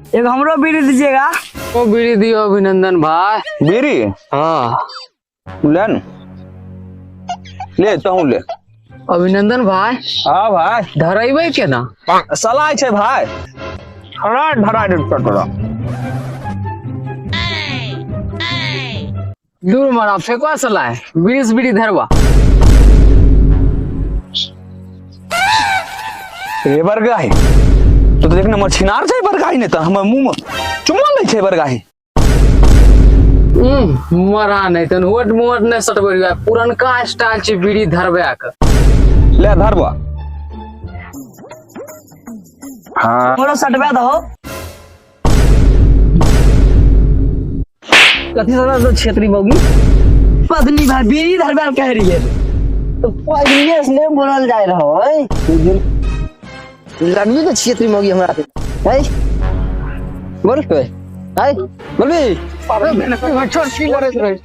एक हमरो बीड़ी दीजिएगा। वो बीड़ी दियो अभिनंदन भाई। बीड़ी? हाँ ले न, लेता हूँ ले। अभिनंदन भाई। हाँ भाई। धरेबे केना? सलाह छे भाई। धरा टटरा। दूर मारा फेंकवा सलाह बीड़ी बीड़ी धरवा। रे बरगाही तो देख नंबर छिनार छे बरगाही ने त हमर मुंह में चुम्मा ले छे बरगाही। मरा नहीं तन होट मोट ने सटबे पुरनका स्टाइल छे बीड़ी धरबे के। ले धरवा। हाँ हमरो सटबे दो। कथी सदा तो क्षेत्री बोगी पत्नी भाई बीड़ी धरबे कह रही है तो पहले से बोलल जाय रहो है लड़वी के क्षेत्री मोगी हमरा है बोल के है बोलबी छोड़ की करे रे।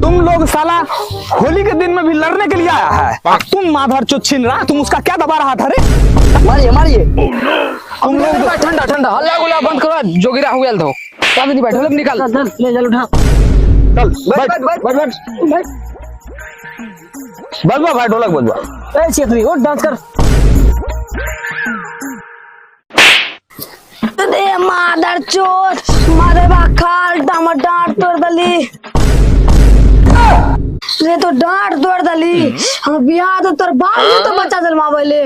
तुम लोग साला होली के दिन में भी लड़ने के लिए आया है। तुम माधर चो छीन रहा, तुम उसका क्या दबा रहा था रे? मारिए मारिए। तुम लोग ठंडा ठंडा हल्ला गुला बंद करो। जोगिरा हुएल दो काहे नहीं बैठो निकाल ले चल उठा चल बैठ बैठ बैठ बैठ बजवा भाई ढोलक बजवा। ए क्षेत्री उठ डांस कर। अरे मादर चोट मारे बाखाल टमाटर तोड़ दली रे तो डांट तोड़ दली हम बियाह तो तोर बाप ने तो बच्चा जन्मावेले।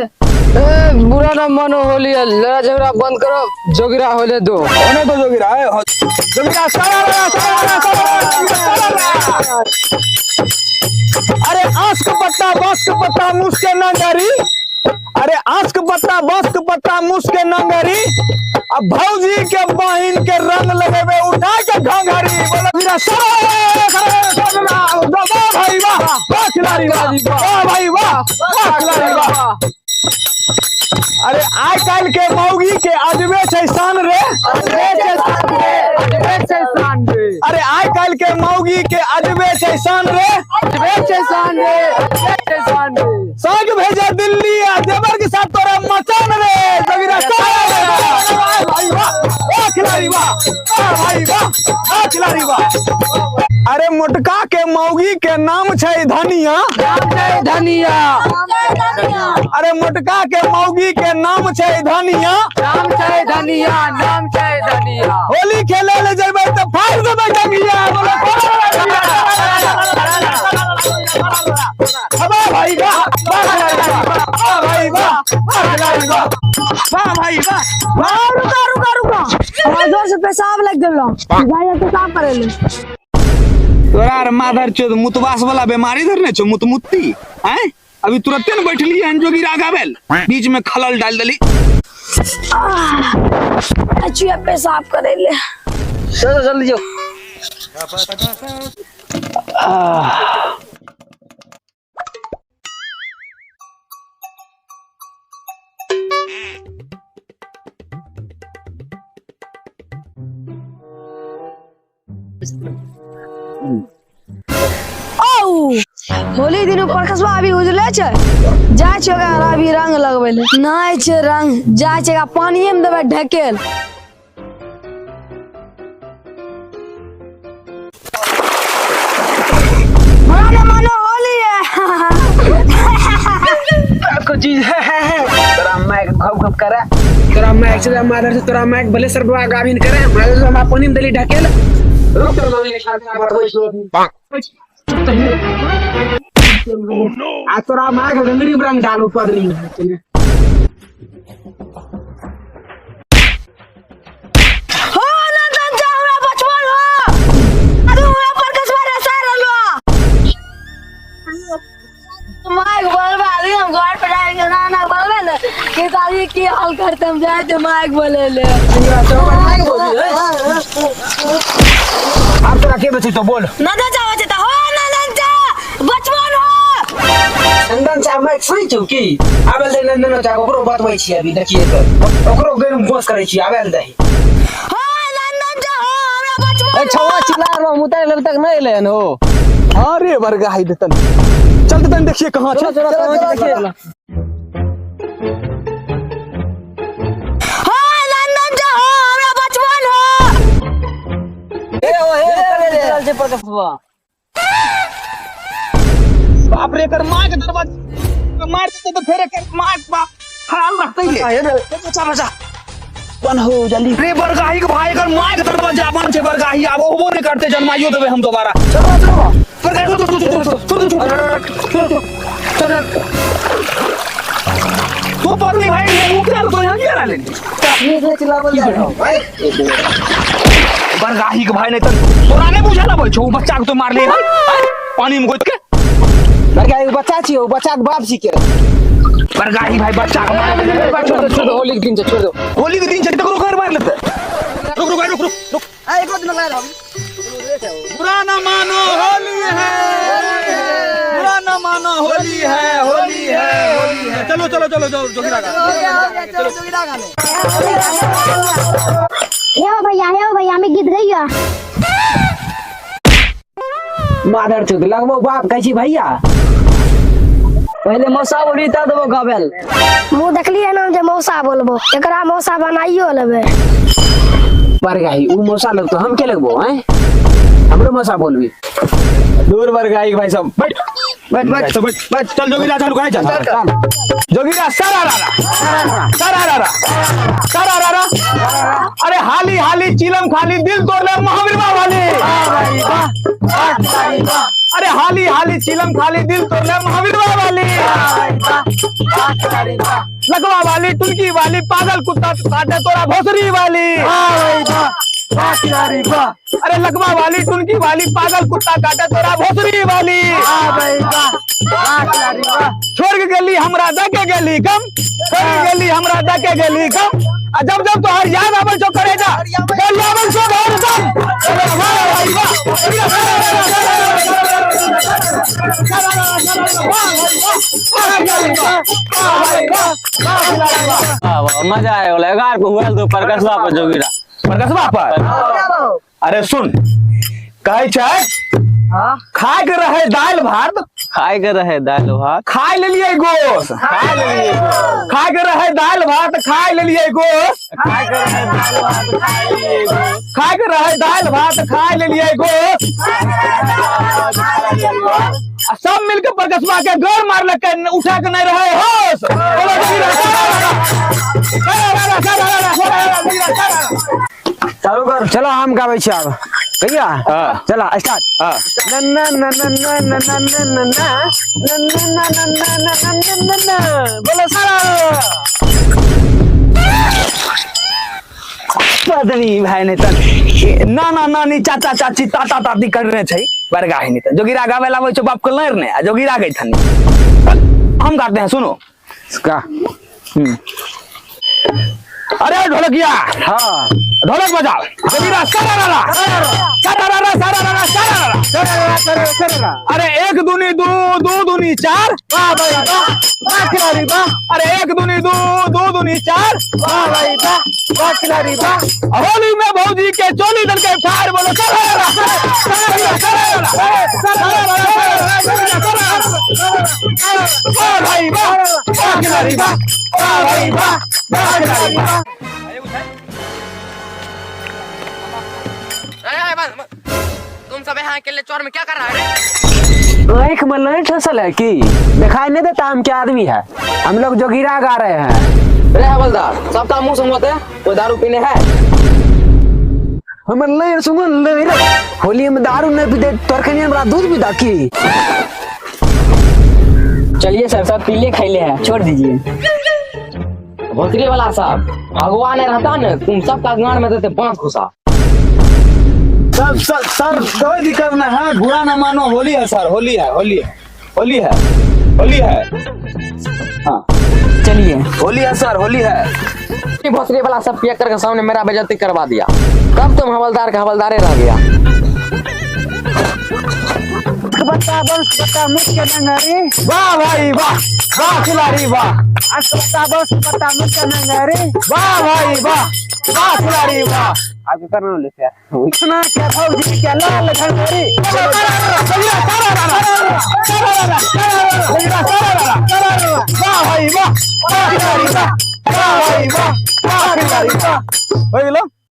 ए बुरा ना मानो होली है लड़ा झगड़ा बंद करो। जोगिरा होले दो होने तो जोगिरा है जोगिरा अरे आस्क पट्टा बस्क पट्टा मुस्के नंगरी। अरे आस्क पट्टा बस्क पट्टा मुस्के नंगरी। अब भौजी के बहिन के रंग लगेबे उठा के घंघरी। बोला मेरा भाई वाह खिलाड़ी वाह भाई वाह खिलाड़ी वाह। अरे आज कल के मौगी के अजबे छै शान रे। अरे आज कल के मौगी के अजबे छै शान रे। संग भेजे दिल्ली आ देवर के साथ तोरा मचान रे। जोगिरा भाई वाह खिलाड़ी वाह भाई वाह खिलाड़ी वाह। अरे मोटका के मौगी के नाम छै धनिया। धनिया अरे मोटका के मौगी के नाम छै धनिया। नाम छै धनिया नाम छै धनिया। होली खेले ले जेबै त फाड़ देबै डंगिया। वाह भाई वाह भाई वाह खिलाड़ी वाह भाई वाह। रुका रुका रुका जोर से पेशाब लग गेलो जाय पेशाब करे ले। तोरा रे माधर चोद मुतवास वाला बीमारी धरने छो मुतमुत्ती हैं। अभी तुरंते न बैठली हन जोगिरा गावेल बीच में खलल डाल दली। अच्छी पेशाब करे ले चलो जल्दी जो। होली दिन ऊपर खसबा अभी उजले छै जाय छै अभी रंग लगबै ले नहीं छै रंग जाय छै पानी में देबै ढकेल। मानो होली है को चीज है तोरा माइक घप घप करे। तोरा माइक से माधर से तोरा माइक भले सरबा गाभिन करे माधर से हम पानी में दली ढकेल। रुक तो मांगले शादी बात होई आ तोरा माइक गंगड़ी रंग डालो पदरी में हो ना दन जा हमरा बचपन हो अरे हमरा पर कसबा रे सार लो माइक बोलबा दी हम घर पे जाएंगे ना बोलबे ना कि साली की हाल करते हम जाए तो माइक बोले ले। अब तोरा के बची तो बोल ना जा बचे तो हो ना दन जा बचपन हो नंदन चा माइक सुई छु की आबे दे नंदन चा ओकरो बतबै छी अभी देखिए तो ओकरो गरम बोस करै छी आबे दे हो नंदन जा हो हमरा बचपन ए छवा चिल्ला रो मुताई लग तक नहीं लेन हो। अरे बरगा हाई देतन चलते तन देखिए कहाँ चलो चलो चलो देखिए हां नंदन जो हो हमरा बचपन हो ए ओ ए चल जे प्रकाश बुआ बाप रे कर मार के दरवाजा मार देते तो फिर कर मार बा ख्याल रखते ही बचा बचा बन हो जल्दी रे बरगाही के भाई कर मार के दरवाजा बन छे बरगाही अब वो नहीं करते जन्माइयो देबे हम दोबारा चलो चलो तो पत्नी भाई ये उठा तो यहां क्या ला लेनी ये से चिल्लावल जा रहा भाई बरगाही के भाई नहीं तो तोरा नहीं बुझा ना बोल छो बच्चा को तो मार ले पानी में गोद के बरगाही बच्चा छी ओ बच्चा के बाप छी के बरगाही भाई बच्चा को मार छोड़ दो होली के दिन से छोड़ दो होली के दिन चल तो घर मार लेते रुक एक बार लगा रहा बुरा न मानो होली है बुरा न मानो होली है चलो चलो चलो जाओ जोगिरा का चलो जोगिरा गाने हे भैया मैं गीत गइया माधर चुद लगबो बाप कैसी भैया पहले मौसा बोली ता देबो गावेल मुंह देखलिए ना जे मौसा बोलबो एकरा मौसा बनाइयो लेबे बरगाही उ मौसा लग तो हम के लगबो हैं हमरो मौसा बोलबी दूर बरगाही भाई सब बैठ चल जोगिरा चालू करे चल जोगिरा सारा अरे हाली चिलम खाली दिल तोड़ ले महावीरवा वाली अरे हाली चिलम खाली दिल तोड़ ले महावीरवा वाली लगवा वाली टुनकी वाली पागल कुत्ता काटे तोरा भोसरी वाली अरे लगवा वाली टुनकी वाली पागल कुत्ता काटे तोरा भोसरी वाली छोड़ के गेली हमरा दके गेली कम छोड़ के गेली हमरा दके गेली कम आ जब जब तोहर याद आवे जो करे जा गलियावन सो घर कम मजा आया बोला यार को हुआ तो प्रकाशवा पर जोगिरा प्रकाशवा पर अरे सुन कहे छै खाए के रहे दाल भात खाए के रहे दाल भात खाए ले लिए गोश खाए ले लिए खाए के रहे दाल भात खाए ले लिए गोश खाए के रहे दाल भात खाए लिए खाए के रहे दाल भात खाए ले लिए गोश सब मिलके प्रकाशवा के घर मार लके उठा के नहीं रहे होश चालू कर चलो हम गाबै छी अब कहिया चला स्टार्ट नन्ना नन्ना नन्ना नन्ना नन्ना नन्ना नन्ना बोलो सारा पत्नी भाई ने तन नाना नानी चाचा चाची ताता ताती करने छै बरगाही ने त जोगिरा गावे लाबै छ बाप को लर ने आ जोगिरा गई थनी हम गाते हैं सुनो का अरे ढोलकिया हां ढोलक बजाओ जोगिरा सारा अरे एक दूनी दो दो दूनी चार वाह भाई वाह खिलाड़ी वाह अरे एक दूनी दो दो दूनी चार वाह भाई वाह खिलाड़ी वाह होली में भौजी के चोली दल के फाड़ बोलो वाह भाई वाह खिलाड़ी वाह भाई वाह खिलाड़ी वाह तुम सब यहाँ अकेले चौर में क्या कर रहा है? आँख में नहीं ठसल है कि दिखाई नहीं देता हम क्या आदमी है हम लोग जोगिरा गा रहे हैं रे हवलदार सबका मुंह संगोते कोई दारू पीने है हमर नहीं सुमन नहीं रे होली में दारू नहीं पीते तोरखनी हमरा दूध पीता की चलिए सर सब पीले खैले हैं छोड़ दीजिए भोसरी वाला साहब भगवान रहता न तुम सबका गांड में देते बांस घुसा सर कोई दिक्कत नहीं है बुरा न मानो होली है सर होली है हाँ चलिए होली है सर होली है भोसरी वाला सब पियकर के सामने मेरा बेइज्जती करवा दिया कब तुम हवलदार के हवलदारे रह गया बता मुझ के नंगरी वाह भाई वाह खिलाड़ी वाह बता मुझ के नंगरी वाह भाई वाह खिलाड़ी वाह आगे करना ले क्या इतना क्या भौजी क्या लाल घंगरी भाई वाह, वाह भाई वाह, वाह खिलाड़ी वाह। हो गेलो